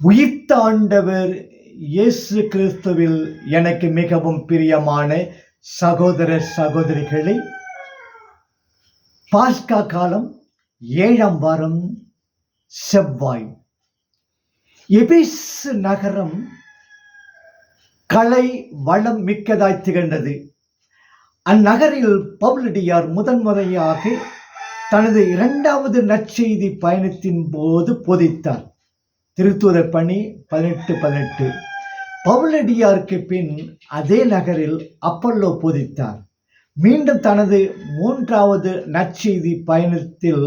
உயிர்த்த ஆண்டவர் இயேசு கிறிஸ்துவில் எனக்கு மிகவும் பிரியமான சகோதர சகோதரிகளை, பாஸ்கா காலம் 7ஆம் வாரம் செவ்வாய். எபேசு நகரம் கலை வளம் மிக்கதாய் திகழ்ந்தது. அந்நகரில் பவுலடியார் முதன்முறையாக தனது 2வது நற்செய்தி பயணத்தின் போது போதித்தார். திருத்தூதர் பணி 18:18. பவுலடியாருக்கு பின் அதே நகரில் அப்பல்லோ போதித்தார். மீண்டும் தனது 3வது நற்செய்தி பயணத்தில்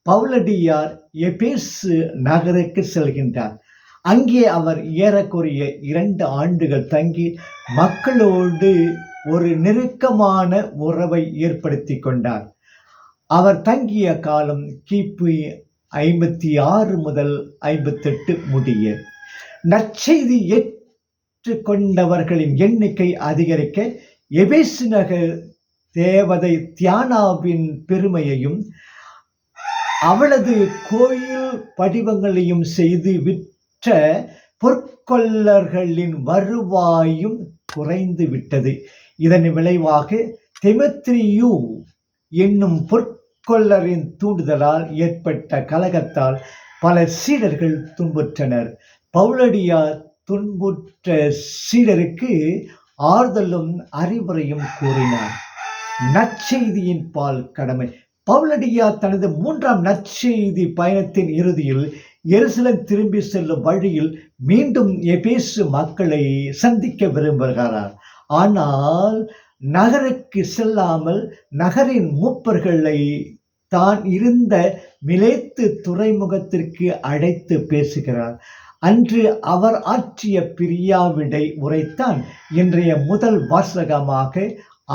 பவுலடியார் எபேசு நகருக்கு செல்கின்றார். அங்கே அவர் ஏறக்குறைய 2 ஆண்டுகள் தங்கி மக்களோடு ஒரு நெருக்கமான உறவை ஏற்படுத்தி கொண்டார். அவர் தங்கிய காலம் கிபி 56 முதல் 58 முடிய. நற்செய்தி ஏற்றுக்கொண்டவர்களின் எண்ணிக்கை அதிகரிக்க எபேசு நகர் தேவதை தியானாவின் பெருமையையும் அவளது கோயில் படிவங்களையும் செய்து விற்ற பொற்கொல்லர்களின் வருவாயும் குறைந்து விட்டது. இதன் விளைவாக தெமேத்திரியு என்னும் பொற்கொல்லரின் தூண்டுதலால் ஏற்பட்ட கலகத்தால் பல சீடர்கள் துன்புற்றனர். பவுலடியார் துன்புற்ற சீடருக்கு ஆறுதலும் அறிவுரையும் கூறினார். நற்செய்தியின் பால் கடமை. பவுலடியார் தனது 3ஆம் நற்செய்தி பயணத்தின் இறுதியில் எருசலேம் திரும்பி செல்லும் வழியில் மீண்டும் எபேசு மக்களை சந்திக்க விரும்புகிறார். ஆனால் நகருக்கு செல்லாமல் நகரின் மூப்பர்களை தான் இருந்த மிலேத்து துறைமுகத்திற்கு அழைத்து பேசுகிறார். அன்று அவர் ஆற்றிய பிரியாவிடை உரைத்தான் இன்றைய முதல் வாசகமாக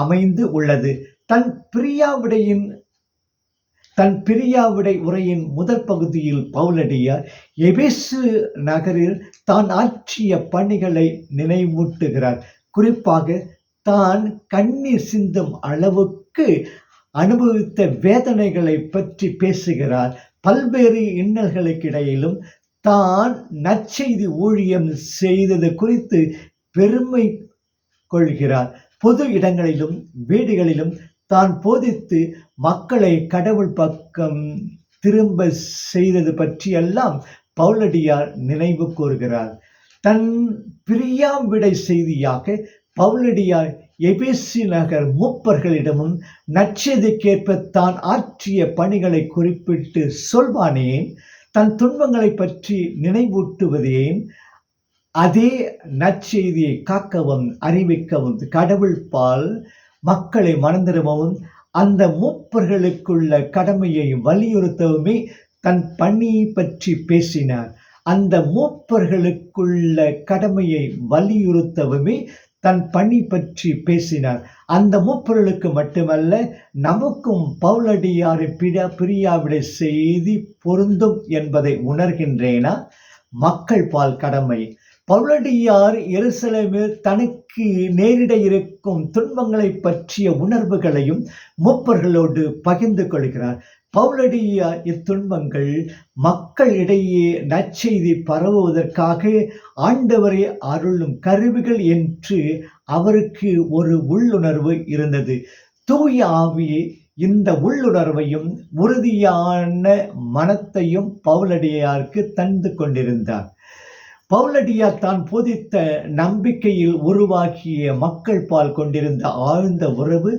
அமைந்து உள்ளது. தன் பிரியாவிடை உரையின் முதல் பகுதியில் பவுலடியார் எபேசு நகரில் தான் ஆற்றிய பணிகளை நினைவூட்டுகிறார். குறிப்பாக தான் கண்ணீர் சிந்தும் அளவுக்கு அனுபவித்த வேதனைகளை பற்றி பேசுகிறார். பல்வேறு இன்னல்களுக்கிடையிலும் தான் நற்செய்தி ஊழியம் செய்தது குறித்து பெருமை கொள்கிறார். பொது இடங்களிலும் வீடுகளிலும் தான் போதித்து மக்களை கடவுள் பக்கம் திரும்ப செய்தது பற்றியெல்லாம் பவுலடியார் நினைவு கூறுகிறார். தன் பிரியாவிடை செய்தியாக பவுலடியார் எபேசு நகர் மூப்பர்களிடமும் நற்செய்திக்கேற்ப தான் ஆற்றிய பணிகளை குறிப்பிட்டு சொல்வானேன், தன் துன்பங்களை பற்றி நினைவூட்டுவதேன், அதே நற்செய்தியை காக்கவும் அறிவிக்கவும் கடவுள் பால் மக்களை மனந்திரும்பவும் அந்த மூப்பர்களுக்குள்ள கடமையை வலியுறுத்தவுமே தன் பணி பற்றி பேசினார். அந்த மூப்பர்களுக்குள்ள கடமையை வலியுறுத்தவுமே தன் பணி பற்றி பேசினார். அந்த மூப்பர்களுக்கு மட்டுமல்ல, நமக்கும் பவுலடியாரின் பிரியாவிடை செய்தி பொருந்தும் என்பதை உணர்கின்றேனா? மக்கள் பால் கடமை. பவுலடியார் எருசலேமில் தனக்கு நேரிட இருக்கும் துன்பங்களை பற்றிய உணர்வுகளையும் மூப்பர்களோடு பகிர்ந்து கொள்கிறார். பவுலடியார் இத்துன்பங்கள் மக்களிடையே நற்செய்தி பரவுவதற்காக ஆண்டவரை அருளும் கருவிகள் என்று அவருக்கு ஒரு உள்ளுணர்வு இருந்தது. தூய ஆவியே இந்த உள்ளுணர்வையும் உறுதியான மனத்தையும் பவுலடியாருக்கு தந்து கொண்டிருந்தார். பவுலடியார் தான் போதித்த நம்பிக்கையில் உருவாக்கிய மக்கள் பால் கொண்டிருந்த ஆழ்ந்த உறவு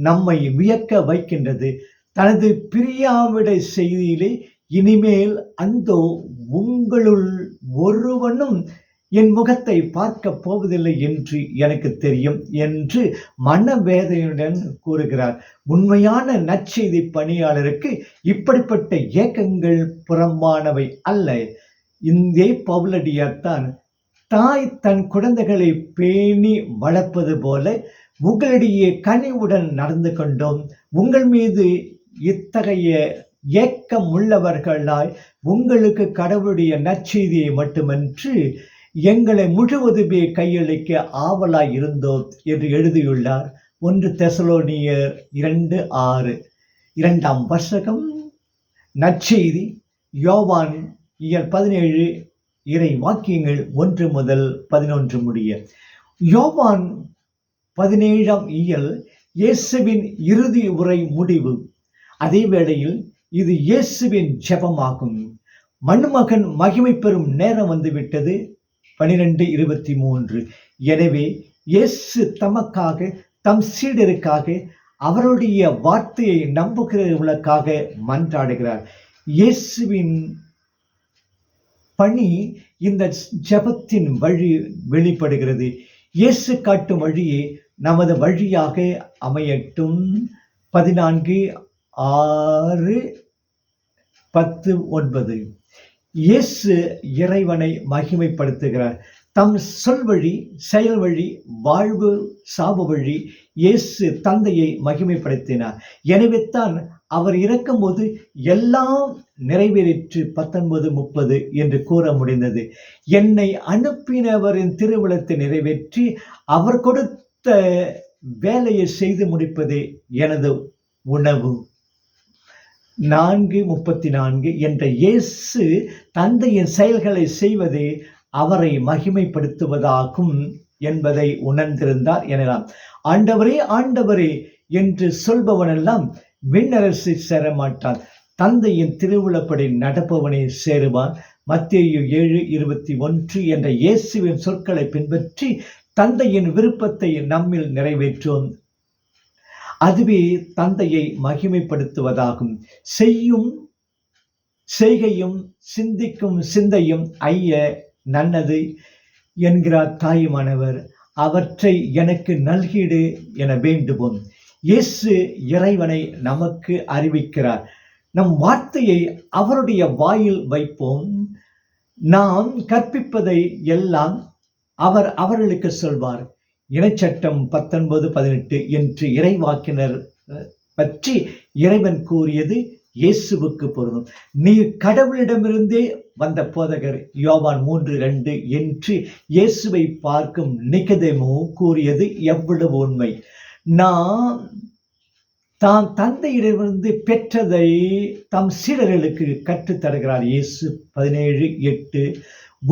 நம்மை வியக்க வைக்கின்றது. தனது பிரியாவிடை செய்தியிலே, இனிமேல் அந்தோ உங்களுள் ஒருவனும் என் முகத்தை பார்க்க போவதில்லை என்று எனக்கு தெரியும் என்று மனவேதனையுடன் கூறுகிறார். உண்மையான நற்செய்தி பணியாளருக்கு இப்படிப்பட்ட ஏக்கங்கள் புறம்பானவை அல்ல. இந்த பவுலடியார் தான் தாய் தன் குழந்தைகளை பேணி வளர்ப்பது போல உங்களிடையே கனிவுடன் நடந்து கொண்டோம். உங்கள் மீது இத்தகைய ஏக்கம் உள்ளவர்களாய் உங்களுக்கு கடவுளுடைய நற்செய்தியை மட்டுமன்று எங்களை முழுவதுமே கையளிக்க ஆவலாய் இருந்தோம் என்று எழுதியுள்ளார். 1 தெசலோனியர் 2:6. 2ஆம் வாசகம் நற்செய்தி யோவான் இயல் 17 இறை வாக்கியங்கள் 1 முதல் 11 முடிய. யோவான் 17ஆம் இயல் இயேசுவின் இறுதி உரை முடிவு. அதே வேளையில் இது இயேசுவின் ஜெபமாகும். மண்மகன் மகிமை பெறும் நேரம் வந்துவிட்டது. 12:23. எனவே இயேசு தமக்காக, தம் சீடருக்காக, அவருடைய வார்த்தையை நம்புகிறவர்களுக்காக மன்றாடுகிறார். இயேசுவின் பணி இந்த ஜெபத்தின் வழி வெளிப்படுகிறது. இயேசு காட்டும் வழியே நமது வழியாக அமையட்டும். 14:6-10-9. இயேசு இறைவனை மகிமைப்படுத்துகிறார். தம் சொல் வழி, செயல் வழி, வாழ்வு சாவு வழி இயேசு தந்தையை மகிமைப்படுத்தினார். எனவே தான் அவர் இறக்கும்போது எல்லாம் நிறைவேறிற்று 19:30 என்று கூற முடிந்தது. என்னை அனுப்பினவரின் திருவுளத்தை நிறைவேற்றி அவர் கொடுத்த வேலையை செய்து முடிப்பதே எனது உணவு. 4:34 என்ற இயேசு தந்தையின் செயல்களை செய்வதே அவரை மகிமைப்படுத்துவதாகும் என்பதை உணர்ந்திருந்தார் எனலாம். ஆண்டவரே ஆண்டவரே என்று சொல்பவனெல்லாம் விண்ணரசு சேரமாட்டான், தந்தையின் திருவுளப்படி நடப்பவனே சேருவான். மத்தேயு 7:21 என்ற இயேசுவின் சொற்களை பின்பற்றி தந்தையின் விருப்பத்தை நம்மில் நிறைவேற்றுவோம். அதுவே தந்தையை மகிமைப்படுத்துவதாகும். செய்கையும் சிந்திக்கும் சிந்தையும் ஐய நன்னது என்கிறார் தாயுமானவர். அவற்றை எனக்கு நல்கிடு என வேண்டுவோம். இயேசு இறைவனை நமக்கு அறிவிக்கிறார். நம் வார்த்தையை அவருடைய வாயில் வைப்போம். நாம் கற்பிப்பதை எல்லாம் அவர் அவர்களுக்கு சொல்வார். இணைச்சட்டம் 19:18 என்று இறைவாக்கினர் பற்றி இறைவன் கூறியது இயேசுவுக்கு பொருந்தும். நீ கடவுளிடமிருந்தே வந்த போதகர் யோவான் 3:2 என்று இயேசுவை பார்க்கும் நிகதேமு கூறியது எவ்வளவு உண்மை. நாம் தான் தந்தையிடமிருந்து பெற்றதை தம் சீடர்களுக்கு கற்றுத்தருகிறார். இயேசு 17:8.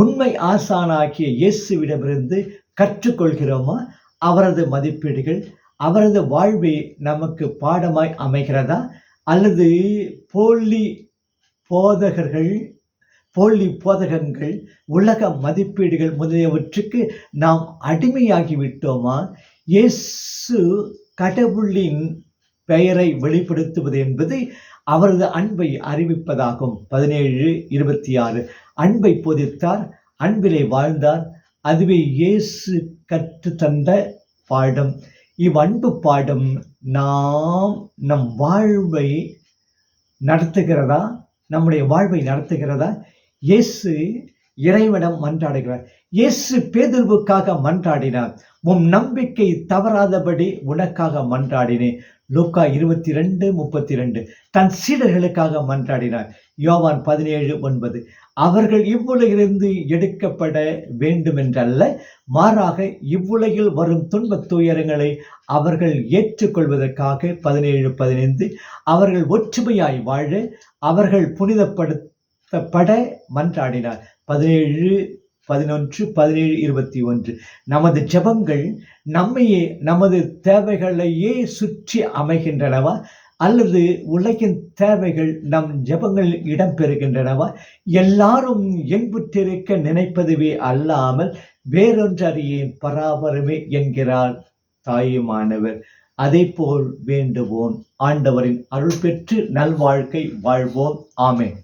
உண்மை ஆசானாகிய இயேசுவிடமிருந்து கற்றுக்கொள்கிறோமா? அவரது மதிப்பீடுகள், அவரது வாழ்வே நமக்கு பாடமாய் அமைகிறதா? அல்லது போலி போதகங்கள், உலக மதிப்பீடுகள் முதலியவற்றுக்கு நாம் அடிமையாகிவிட்டோமா? இயேசு கடவுளின் பெயரை வெளிப்படுத்துவது என்பது அவரது அன்பை அறிவிப்பதாகும். 17:26. அன்பை போதித்தார், அன்பிலே வாழ்ந்தார். அதுவே இயேசு கற்று தந்த பாடம். இவ்வன்பு பாடம் நம் வாழ்வை நடத்துகிறதா? நம்முடைய வாழ்வை நடத்துகிறதா? இயேசு இறைவனிடம் மன்றாடுகிறார். இயேசு பேதுருவுக்காக மன்றாடினார். உம் நம்பிக்கை தவறாதபடி உனக்காக மன்றாடினேன். லூக்கா 22:32. தன் சீடர்களுக்காக மன்றாடினார். யோவான் 17:9. அவர்கள் இவ்வுலகிலிருந்து எடுக்கப்பட வேண்டுமென்றல்ல, மாறாக இவ்வுலகில் வரும் துன்பத் துயரங்களை அவர்கள் ஏற்றுக்கொள்வதற்காக. 17:15. அவர்கள் ஒற்றுமையாய் வாழ, அவர்கள் புனிதப்படுத்தப்பட மன்றாடினார். 17:11, 17:21. நமது ஜெபங்கள் நம்மையே, நமது தேவைகளையே சுற்றி அமைகின்றனவா? அல்லது உலகின் தேவைகள் நம் ஜெபங்களில் இடம்பெறுகின்றனவா? எல்லாரும் என்புற்றிருக்க நினைப்பதுவே அல்லாமல் வேறொன்றறியேன் பராபரமே என்கிறார் தாயுமானவர். அதை போல் வேண்டுவோம். ஆண்டவரின் அருள் பெற்று நல்வாழ்க்கை வாழ்வோம். ஆமென்.